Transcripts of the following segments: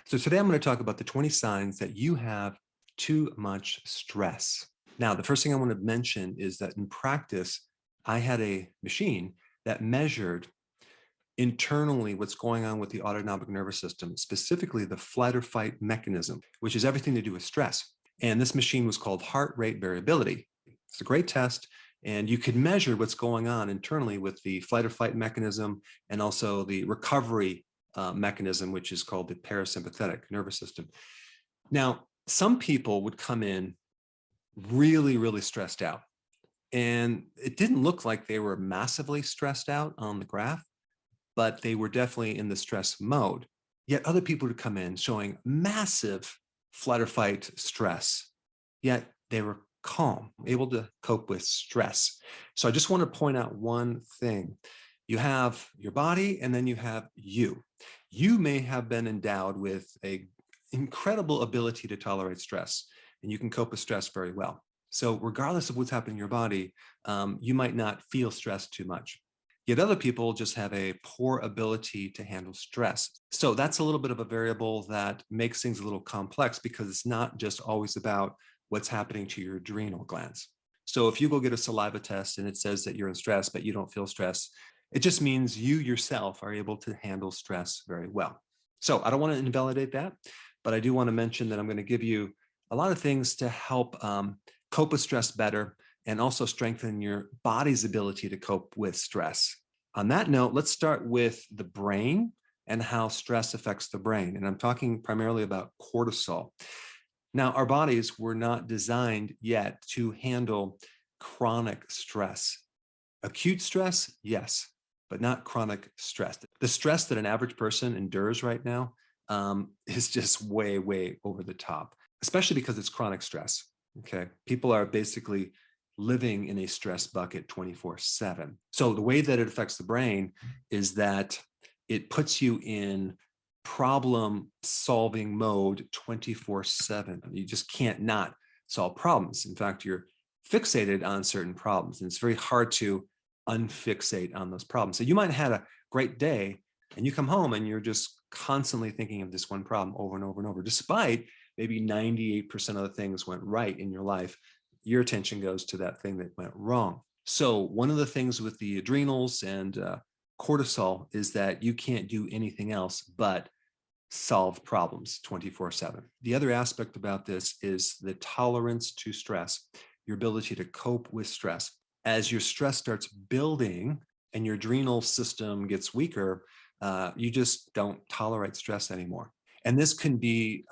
So today I'm going to talk about the 20 signs that you have too much stress. Now, the first thing I want to mention is that in practice, I had a machine that measured internally what's going on with the autonomic nervous system, specifically the flight or fight mechanism, which is everything to do with stress. And this machine was called heart rate variability. It's a great test. And you could measure what's going on internally with the flight or fight mechanism and also the recovery mechanism, which is called the parasympathetic nervous system. Now, some people would come in really, really stressed out. And it didn't look like they were massively stressed out on the graph, but they were definitely in the stress mode. Yet other people would come in showing massive flight or fight stress, yet they were calm, able to cope with stress. So I just want to point out one thing. You have your body and then you have you. You may have been endowed with an incredible ability to tolerate stress, and you can cope with stress very well. So regardless of what's happening in your body, you might not feel stressed too much. Yet other people just have a poor ability to handle stress. So that's a little bit of a variable that makes things a little complex because it's not just always about what's happening to your adrenal glands. So if you go get a saliva test and it says that you're in stress, but you don't feel stress, it just means you yourself are able to handle stress very well. So I don't want to invalidate that, but I do want to mention that I'm going to give you a lot of things to help cope with stress better and also strengthen your body's ability to cope with stress. On that note, let's start with the brain and how stress affects the brain. And I'm talking primarily about cortisol. Now, our bodies were not designed yet to handle chronic stress. Acute stress, yes, but not chronic stress. The stress that an average person endures right now is just way, way over the top, especially because it's chronic stress. Okay, people are basically living in a stress bucket 24/7. So the way that it affects the brain is that it puts you in problem solving mode 24/7. You just can't not solve problems. In fact, you're fixated on certain problems, and it's very hard to unfixate on those problems. So you might have had a great day and you come home and you're just constantly thinking of this one problem over and over and over, despite maybe 98% of the things went right in your life. Your attention goes to that thing that went wrong. So one of the things with the adrenals and cortisol is that you can't do anything else but solve problems 24/7. The other aspect about this is the tolerance to stress, your ability to cope with stress. As your stress starts building and your adrenal system gets weaker, you just don't tolerate stress anymore. And this can be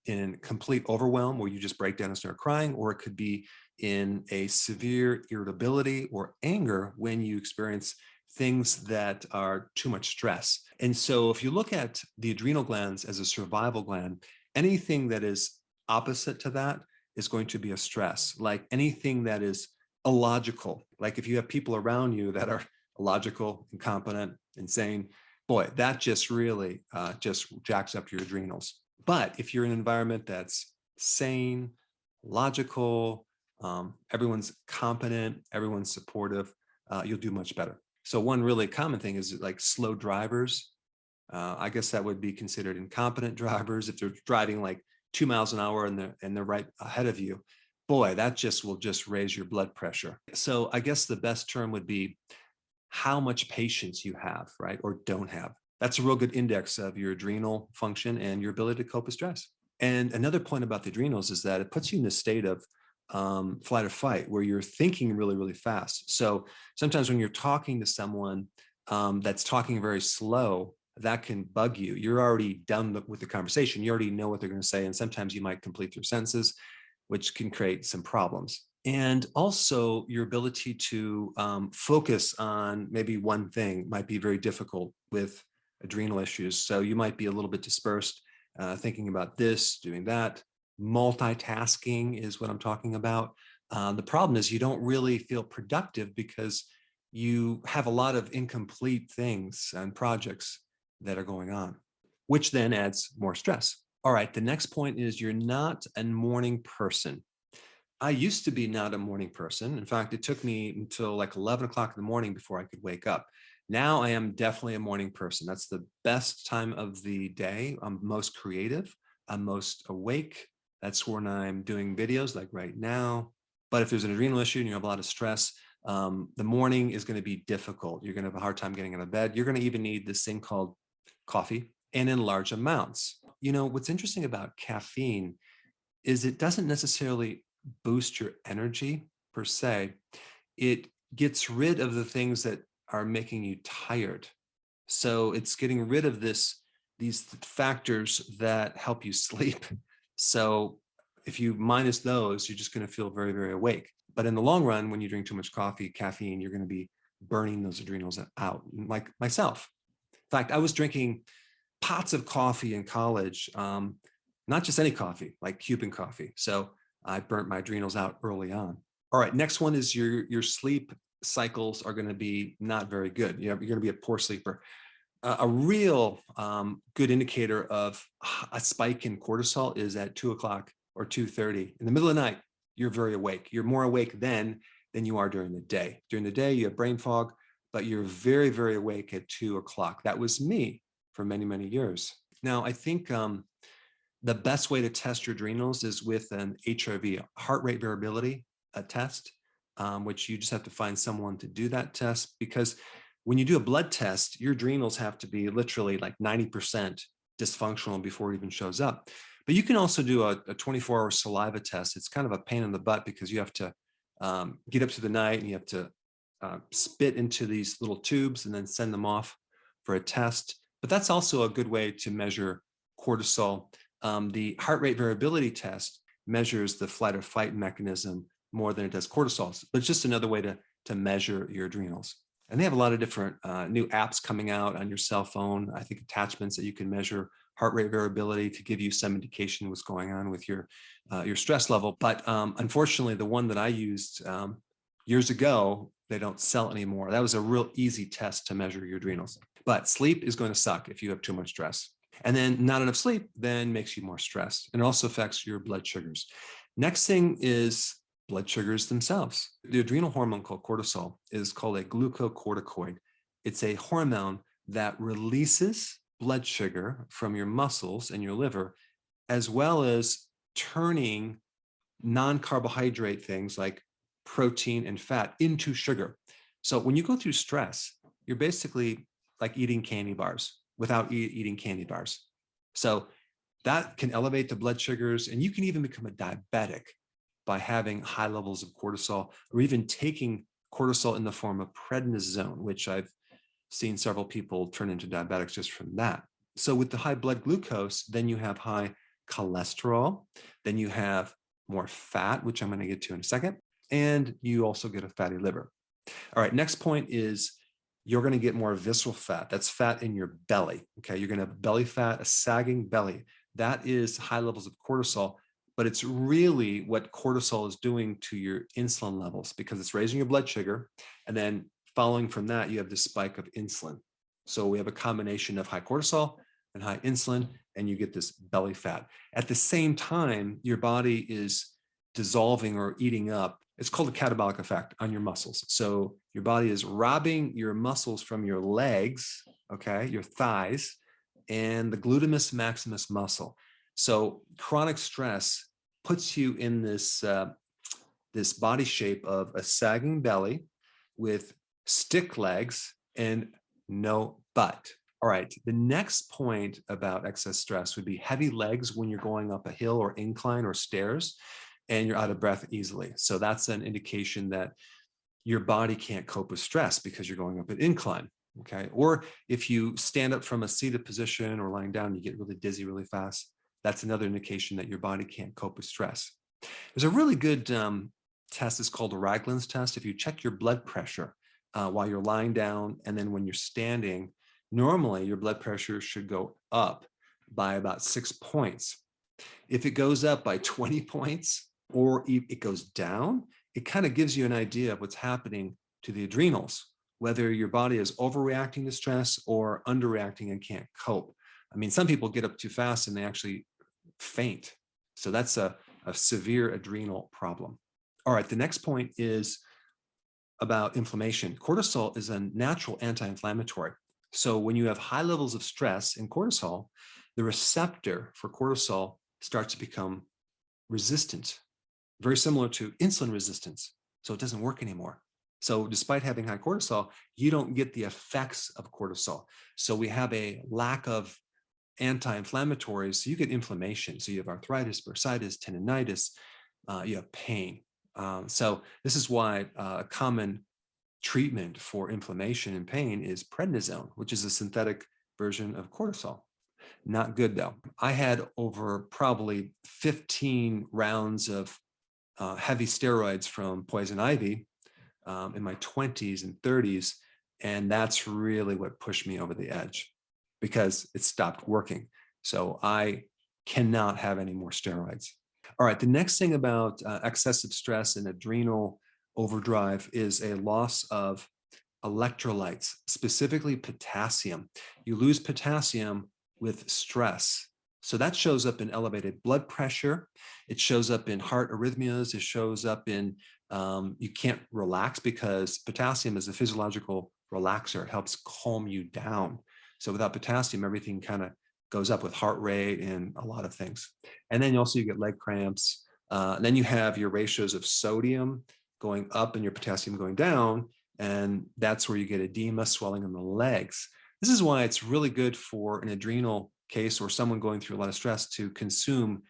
in complete overwhelm where you just break down and start crying, or it could be in a severe irritability or anger when you experience things that are too much stress. And so if you look at the adrenal glands as a survival gland, anything that is opposite to that is going to be a stress. Like anything that is illogical, like if you have people around you that are illogical, incompetent, insane, boy, that just really just jacks up your adrenals. But if you're in an environment that's sane, logical, everyone's competent, everyone's supportive, you'll do much better. So one really common thing is like slow drivers. I guess that would be considered incompetent drivers. If they're driving like 2 miles an hour and they're right ahead of you, boy, that just will just raise your blood pressure. So I guess the best term would be how much patience you have, right? Or don't have. That's a real good index of your adrenal function and your ability to cope with stress. And another point about the adrenals is that it puts you in a state of flight or fight where you're thinking really, really fast. So sometimes when you're talking to someone that's talking very slow, that can bug you. You're already done with the conversation. You already know what they're going to say. And sometimes you might complete their sentences, which can create some problems. And also your ability to focus on maybe one thing might be very difficult with adrenal issues. So you might be a little bit dispersed, thinking about this, doing that. Multitasking is what I'm talking about. The problem is you don't really feel productive because you have a lot of incomplete things and projects that are going on, which then adds more stress. All right, the next point is you're not a morning person. I used to be not a morning person. In fact, it took me until like 11 o'clock in the morning before I could wake up. Now I am definitely a morning person. That's the best time of the day. I'm most creative. I'm most awake. That's when I'm doing videos like right now. But if there's an adrenal issue and you have a lot of stress, the morning is going to be difficult. You're going to have a hard time getting out of bed. You're going to even need this thing called coffee, and in large amounts. You know, what's interesting about caffeine is it doesn't necessarily boost your energy per se. It gets rid of the things that are making you tired. So it's getting rid of these factors that help you sleep. So if you minus those, you're just going to feel very, very awake. But in the long run, when you drink too much coffee, caffeine, you're going to be burning those adrenals out, like myself. In fact, I was drinking pots of coffee in college, not just any coffee, like Cuban coffee. So I burnt my adrenals out early on. All right, next one is your sleep cycles are going to be not very good. You're going to be a poor sleeper. A real good indicator of a spike in cortisol is at 2 o'clock or 2:30 in the middle of the night. You're very awake. You're more awake then than you are during the day. During the day, you have brain fog, but you're very, very awake at 2 o'clock. That was me for many, many years. Now, I think the best way to test your adrenals is with an HRV, heart rate variability test, which you just have to find someone to do that test, because when you do a blood test, your adrenals have to be literally like 90% dysfunctional before it even shows up. But you can also do a 24-hour saliva test. It's kind of a pain in the butt because you have to get up to the night and you have to spit into these little tubes and then send them off for a test. But that's also a good way to measure cortisol. The heart rate variability test measures the flight or fight mechanism more than it does cortisol, but it's just another way to measure your adrenals. And they have a lot of different new apps coming out on your cell phone. I think attachments that you can measure heart rate variability to give you some indication what's going on with your stress level. But unfortunately, the one that I used years ago, they don't sell anymore. That was a real easy test to measure your adrenals. But sleep is going to suck if you have too much stress. And then not enough sleep then makes you more stressed. And it also affects your blood sugars. Next thing is blood sugars themselves. The adrenal hormone called cortisol is called a glucocorticoid. It's a hormone that releases blood sugar from your muscles and your liver, as well as turning non-carbohydrate things like protein and fat into sugar. So when you go through stress, you're basically like eating candy bars without eating candy bars. So that can elevate the blood sugars, and you can even become a diabetic by having high levels of cortisol, or even taking cortisol in the form of prednisone, which I've seen several people turn into diabetics just from that. So with the high blood glucose, then you have high cholesterol, then you have more fat, which I'm going to get to in a second, and you also get a fatty liver. All right, next point is you're going to get more visceral fat. That's fat in your belly. Okay, you're going to have belly fat, a sagging belly. That is high levels of cortisol, but it's really what cortisol is doing to your insulin levels, because it's raising your blood sugar. And then following from that, you have this spike of insulin. So we have a combination of high cortisol and high insulin, and you get this belly fat. At the same time, your body is dissolving or eating up. It's called a catabolic effect on your muscles. So your body is robbing your muscles from your legs, okay, your thighs, and the gluteus maximus muscle. So chronic stress puts you in this this body shape of a sagging belly with stick legs and no butt. All right, the next point about excess stress would be heavy legs when you're going up a hill or incline or stairs and you're out of breath easily. So that's an indication that your body can't cope with stress because you're going up an incline. Okay. Or if you stand up from a seated position or lying down, you get really dizzy really fast. That's another indication that your body can't cope with stress. There's a really good test. It's called a Ragland's test. If you check your blood pressure while you're lying down, and then when you're standing, normally your blood pressure should go up by about 6 points. If it goes up by 20 points or it goes down, it kind of gives you an idea of what's happening to the adrenals, whether your body is overreacting to stress or underreacting and can't cope. I mean, some people get up too fast and they actually faint. So that's a severe adrenal problem. All right, the next point is about inflammation. Cortisol is a natural anti-inflammatory. So when you have high levels of stress in cortisol, the receptor for cortisol starts to become resistant, very similar to insulin resistance. So it doesn't work anymore. So despite having high cortisol, you don't get the effects of cortisol. So we have a lack of anti-inflammatories. So you get inflammation. So you have arthritis, bursitis, tendinitis, you have pain. So this is why a common treatment for inflammation and pain is prednisone, which is a synthetic version of cortisol. Not good though. I had over probably 15 rounds of heavy steroids from poison ivy in my 20s and 30s. And that's really what pushed me over the edge because it stopped working. So I cannot have any more steroids. All right, the next thing about excessive stress and adrenal overdrive is a loss of electrolytes, specifically potassium. You lose potassium with stress. So that shows up in elevated blood pressure. It shows up in heart arrhythmias. It shows up in you can't relax because potassium is a physiological relaxer. It helps calm you down. So without potassium, everything kind of goes up with heart rate and a lot of things. And then you get leg cramps. And then you have your ratios of sodium going up and your potassium going down. And that's where you get edema, swelling in the legs. This is why it's really good for an adrenal case or someone going through a lot of stress to consume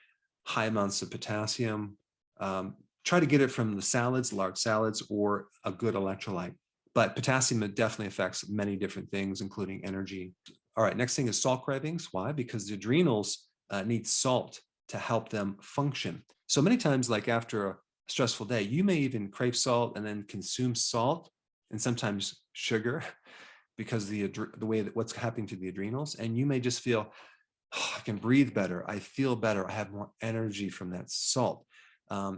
high amounts of potassium. Try to get it from the salads, large salads, or a good electrolyte. But potassium definitely affects many different things, including energy. All right, next thing is salt cravings. Why? Because the adrenals need salt to help them function. So many times, like after a stressful day, you may even crave salt and then consume salt and sometimes sugar because the way that what's happening to the adrenals. And you may just feel, oh, I can breathe better. I feel better. I have more energy from that salt.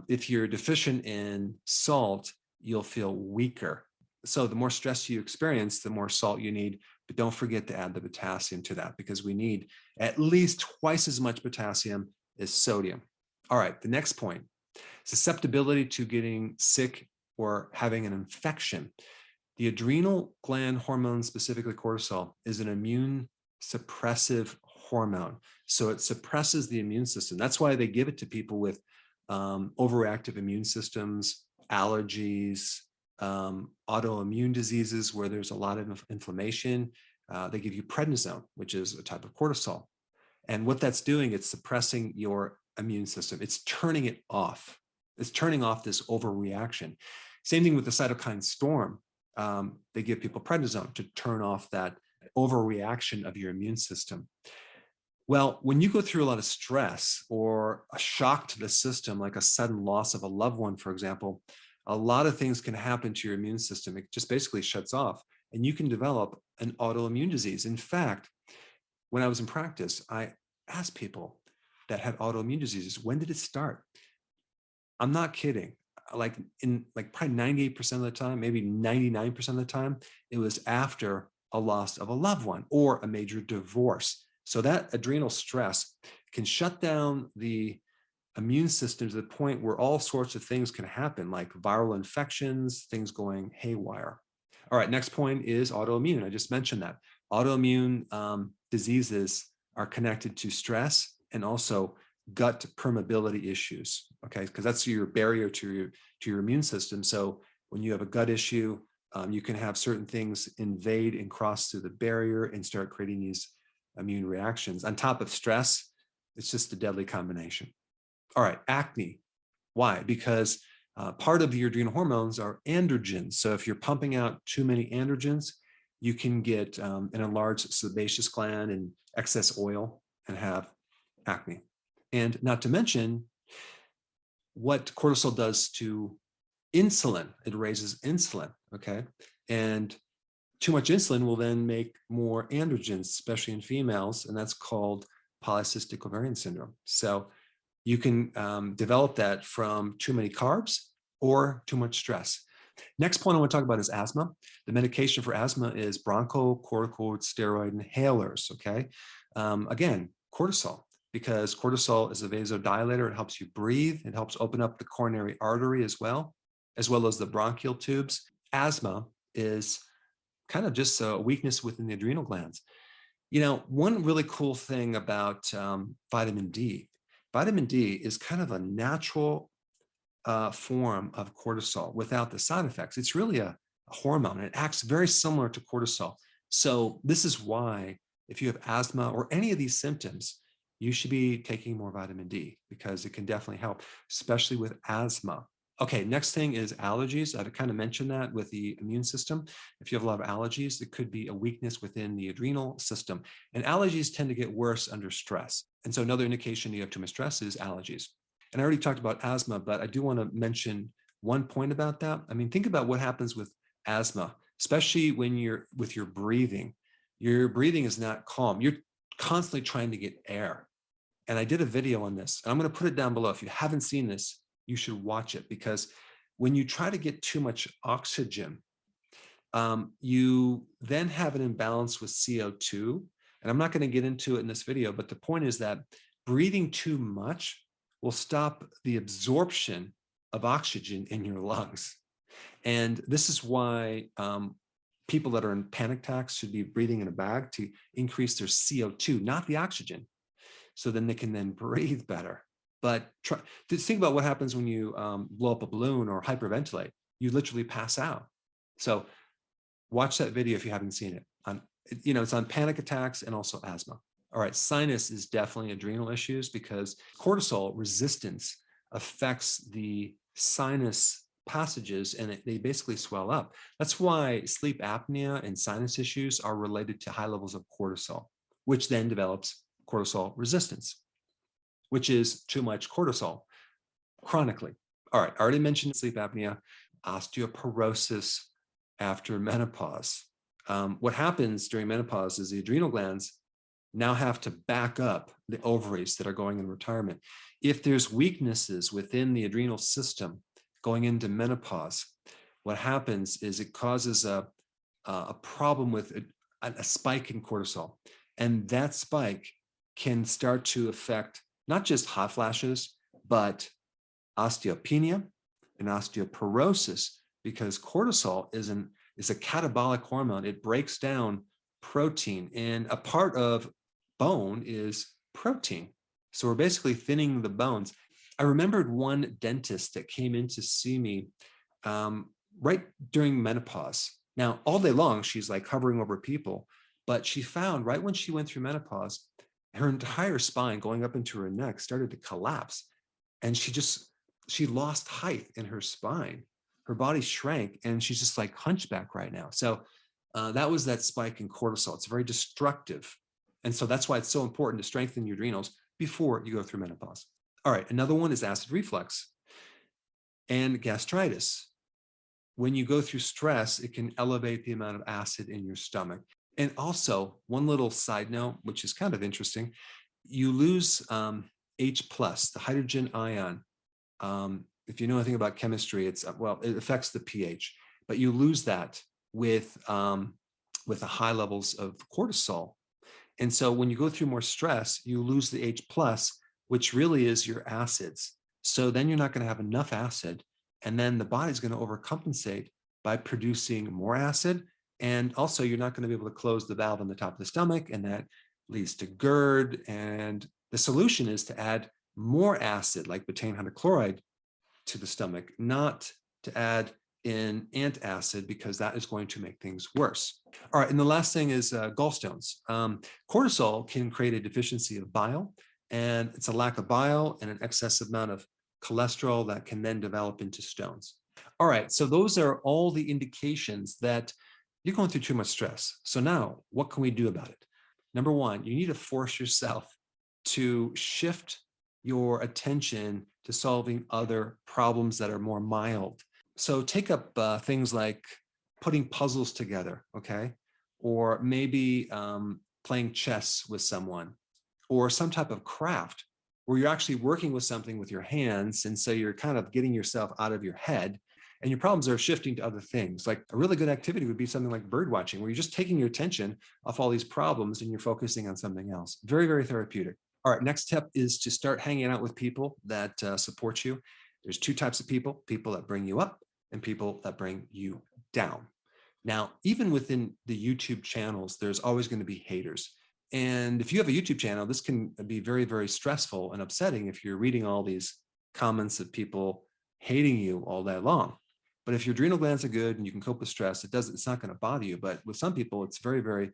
If you're deficient in salt, you'll feel weaker. So the more stress you experience, the more salt you need. But don't forget to add the potassium to that because we need at least twice as much potassium as sodium. All right, the next point, susceptibility to getting sick or having an infection. The adrenal gland hormone, specifically cortisol, is an immune suppressive hormone. So it suppresses the immune system. That's why they give it to people with overactive immune systems, allergies, autoimmune diseases where there's a lot of inflammation. They give you prednisone, which is a type of cortisol. And what that's doing, it's suppressing your immune system. It's turning it off. It's turning off this overreaction. Same thing with the cytokine storm. They give people prednisone to turn off that overreaction of your immune system. Well, when you go through a lot of stress or a shock to the system, like a sudden loss of a loved one, for example, a lot of things can happen to your immune system. It just basically shuts off and you can develop an autoimmune disease. In fact, when I was in practice, I asked people that had autoimmune diseases, when did it start? I'm not kidding. Like probably 98% of the time, maybe 99% of the time, it was after a loss of a loved one or a major divorce. So that adrenal stress can shut down the immune system to the point where all sorts of things can happen, like viral infections, things going haywire. All right, next point is autoimmune. I just mentioned that. Autoimmune diseases are connected to stress and also gut permeability issues, okay? Because that's your barrier to your immune system. So when you have a gut issue, you can have certain things invade and cross through the barrier and start creating these immune reactions. On top of stress, it's just a deadly combination. All right, acne. Why? Because part of your adrenal hormones are androgens. So if you're pumping out too many androgens, you can get an enlarged sebaceous gland and excess oil and have acne. And not to mention what cortisol does to insulin. It raises insulin, okay? And too much insulin will then make more androgens, especially in females, and that's called polycystic ovarian syndrome. So you can develop that from too many carbs or too much stress. Next point I want to talk about is asthma. The medication for asthma is bronchocorticosteroid inhalers, okay? Again, cortisol, because cortisol is a vasodilator. It helps you breathe. It helps open up the coronary artery as well as the bronchial tubes. asthma is kind of just a weakness within the adrenal glands. You know, one really cool thing about vitamin D is kind of a natural form of cortisol without the side effects. It's really a hormone. It acts very similar to cortisol. So this is why if you have asthma or any of these symptoms, you should be taking more vitamin D because it can definitely help, especially with asthma. Okay, next thing is allergies. I kind of mentioned that with the immune system. If you have a lot of allergies, it could be a weakness within the adrenal system. And allergies tend to get worse under stress. And so another indication you have too much stress is allergies. And I already talked about asthma, but I do want to mention one point about that. I mean, think about what happens with asthma, especially when you're with your breathing. Your breathing is not calm. You're constantly trying to get air. And I did a video on this, and I'm going to put it down below. If you haven't seen this, you should watch it, because when you try to get too much oxygen, you then have an imbalance with CO2. And I'm not going to get into it in this video, but the point is that breathing too much will stop the absorption of oxygen in your lungs. And this is why people that are in panic attacks should be breathing in a bag to increase their CO2, not the oxygen. So then they can then breathe better. But try to think about what happens when you blow up a balloon or hyperventilate. You literally pass out. So watch that video if you haven't seen it. It's on panic attacks and also asthma. All right, sinus is definitely adrenal issues because cortisol resistance affects the sinus passages and they basically swell up. That's why sleep apnea and sinus issues are related to high levels of cortisol, which then develops cortisol resistance, which is too much cortisol chronically. All right, I already mentioned sleep apnea, osteoporosis after menopause. What happens during menopause is the adrenal glands now have to back up the ovaries that are going in retirement. If there's weaknesses within the adrenal system going into menopause, what happens is it causes a problem with a spike in cortisol. And that spike can start to affect not just hot flashes, but osteopenia and osteoporosis, because cortisol is a catabolic hormone. It breaks down protein, and a part of bone is protein. So we're basically thinning the bones. I remembered one dentist that came in to see me right during menopause. Now, all day long, she's like hovering over people, but she found right when she went through menopause, her entire spine going up into her neck started to collapse. And she lost height in her spine. Her body shrank and she's just like hunchback right now. So that was that spike in cortisol. It's very destructive. And so that's why it's so important to strengthen your adrenals before you go through menopause. All right, another one is acid reflux and gastritis. When you go through stress, it can elevate the amount of acid in your stomach. And also, one little side note, which is kind of interesting, you lose H+, the hydrogen ion. If you know anything about chemistry, it affects the pH, but you lose that with the high levels of cortisol. And so when you go through more stress, you lose the H+, which really is your acids. So then you're not going to have enough acid, and then the body's going to overcompensate by producing more acid. And also, you're not going to be able to close the valve on the top of the stomach, and that leads to GERD. And the solution is to add more acid, like betaine hydrochloride, to the stomach, not to add in antacid, because that is going to make things worse. All right, and the last thing is gallstones. Cortisol can create a deficiency of bile, and it's a lack of bile and an excessive amount of cholesterol that can then develop into stones. All right, so those are all the indications that you're going through too much stress. So now, what can we do about it? Number one, you need to force yourself to shift your attention to solving other problems that are more mild. So take up things like putting puzzles together, okay? Or maybe playing chess with someone, or some type of craft where you're actually working with something with your hands. And so you're kind of getting yourself out of your head and your problems are shifting to other things. Like a really good activity would be something like bird watching, where you're just taking your attention off all these problems and you're focusing on something else. Very, very therapeutic. All right, next step is to start hanging out with people that support you. There's two types of people that bring you up and people that bring you down. Now, even within the YouTube channels, there's always going to be haters. And if you have a YouTube channel, this can be very, very stressful and upsetting if you're reading all these comments of people hating you all day long. But if your adrenal glands are good and you can cope with stress, it's not going to bother you. But with some people, it's very, very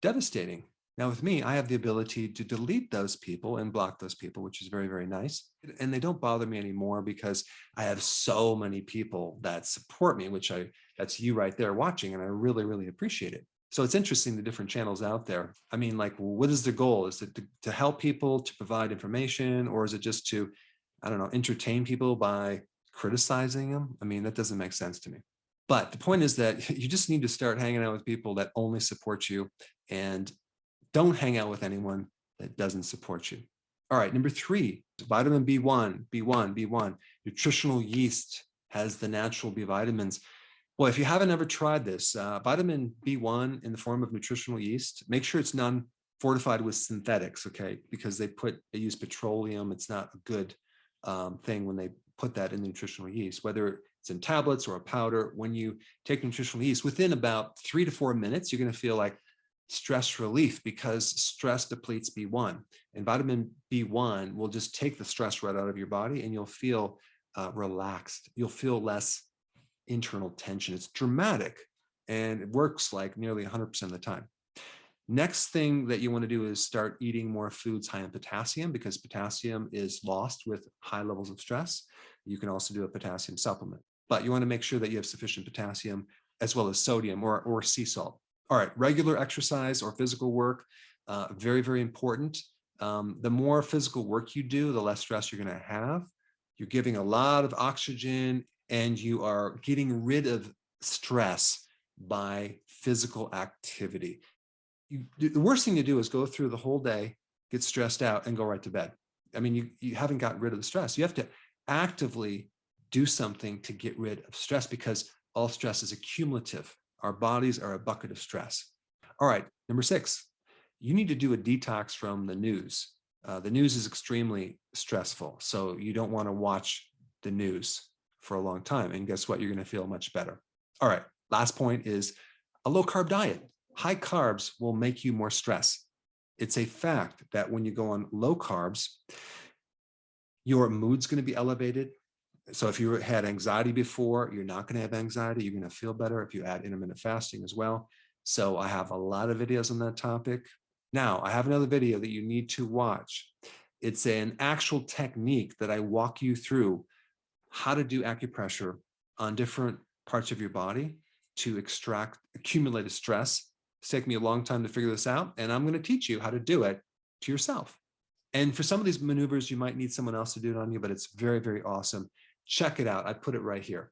devastating. Now with me, I have the ability to delete those people and block those people, which is very, very nice. And they don't bother me anymore because I have so many people that support me, that's you right there watching. And I really, really appreciate it. So it's interesting, the different channels out there. I mean, like, what is the goal? Is it to help people, to provide information, or is it just to, I don't know, entertain people by criticizing them? I mean, that doesn't make sense to me. But the point is that you just need to start hanging out with people that only support you, and don't hang out with anyone that doesn't support you. All right, number 3, vitamin B1. Nutritional yeast has the natural B vitamins. Well, if you haven't ever tried this, vitamin B1 in the form of nutritional yeast, make sure it's non-fortified with synthetics, okay? Because they use petroleum. It's not a good thing when they put that in the nutritional yeast, whether it's in tablets or a powder. When you take nutritional yeast, within about 3 to 4 minutes, you're going to feel like stress relief, because stress depletes B1, and vitamin B1 will just take the stress right out of your body, and you'll feel relaxed. You'll feel less internal tension. It's dramatic, and it works like nearly 100% of the time. Next thing that you want to do is start eating more foods high in potassium, because potassium is lost with high levels of stress. You can also do a potassium supplement, but you want to make sure that you have sufficient potassium as well as sodium or sea salt. All right, regular exercise or physical work, very, very important. The more physical work you do, the less stress you're going to have. You're giving a lot of oxygen, and you are getting rid of stress by physical activity. The worst thing to do is go through the whole day, get stressed out, and go right to bed. I mean, you haven't gotten rid of the stress. You have to actively do something to get rid of stress, because all stress is accumulative. Our bodies are a bucket of stress. All right, number 6, you need to do a detox from the news. The news is extremely stressful, so you don't want to watch the news for a long time. And guess what? You're going to feel much better. All right, last point is a low-carb diet. High carbs will make you more stressed. It's a fact that when you go on low carbs, your mood's going to be elevated. So if you had anxiety before, you're not going to have anxiety. You're going to feel better if you add intermittent fasting as well. So I have a lot of videos on that topic. Now, I have another video that you need to watch. It's an actual technique that I walk you through how to do acupressure on different parts of your body to extract accumulated stress. It's taken me a long time to figure this out, and I'm going to teach you how to do it to yourself. And for some of these maneuvers, you might need someone else to do it on you, but it's very, very awesome. Check it out. I put it right here.